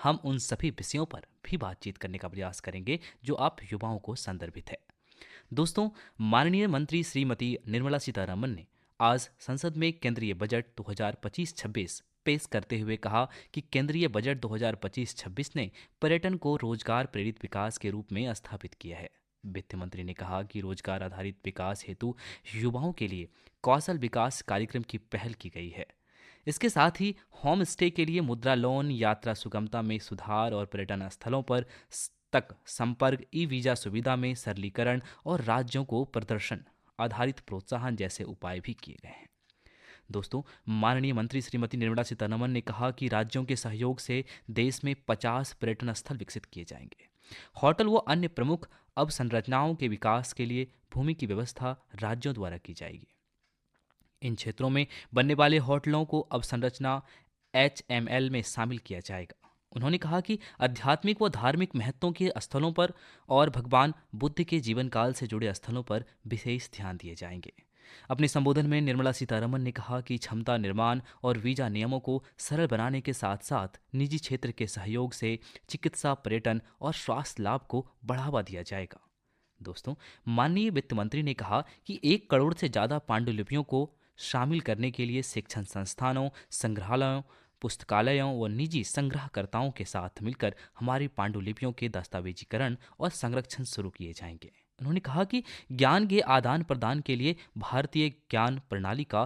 हम उन सभी विषयों पर भी बातचीत करने का प्रयास करेंगे जो आप युवाओं को संदर्भित है। दोस्तों, माननीय मंत्री श्रीमती निर्मला सीतारमन ने आज संसद में केंद्रीय बजट 2025-26 पेश करते हुए कहा कि केंद्रीय बजट 2025-26 ने पर्यटन को रोजगार प्रेरित विकास के रूप में स्थापित किया है। वित्त मंत्री ने कहा कि रोजगार आधारित विकास हेतु युवाओं के लिए कौशल विकास कार्यक्रम की पहल की गई है। इसके साथ ही होम स्टे के लिए मुद्रा लोन, यात्रा सुगमता में सुधार और पर्यटन स्थलों पर तक संपर्क, ई वीजा सुविधा में सरलीकरण और राज्यों को प्रदर्शन आधारित प्रोत्साहन जैसे उपाय भी किए गए हैं। दोस्तों, माननीय मंत्री श्रीमती निर्मला सीतारमन ने कहा कि राज्यों के सहयोग से देश में 50 पर्यटन स्थल विकसित किए जाएंगे। होटल व अन्य प्रमुख अवसंरचनाओं के विकास के लिए भूमि की व्यवस्था राज्यों द्वारा की जाएगी। इन क्षेत्रों में बनने वाले होटलों को अवसंरचना HML में शामिल किया जाएगा। उन्होंने कहा कि आध्यात्मिक व धार्मिक महत्वों के स्थलों पर और भगवान बुद्ध के जीवन काल से जुड़े स्थलों पर विशेष ध्यान दिए जाएंगे। अपने संबोधन में निर्मला सीतारमन ने कहा कि क्षमता निर्माण और वीजा नियमों को सरल बनाने के साथ साथ निजी क्षेत्र के सहयोग से चिकित्सा, पर्यटन और स्वास्थ्य लाभ को बढ़ावा दिया जाएगा। दोस्तों, माननीय वित्त मंत्री ने कहा कि 1 करोड़ से ज़्यादा पांडुलिपियों को शामिल करने के लिए शिक्षण संस्थानों, संग्रहालयों, पुस्तकालयों व निजी संग्रहकर्ताओं के साथ मिलकर हमारी पांडुलिपियों के दस्तावेजीकरण और संरक्षण शुरू किए जाएंगे। उन्होंने कहा कि ज्ञान के आदान प्रदान के लिए भारतीय ज्ञान प्रणाली का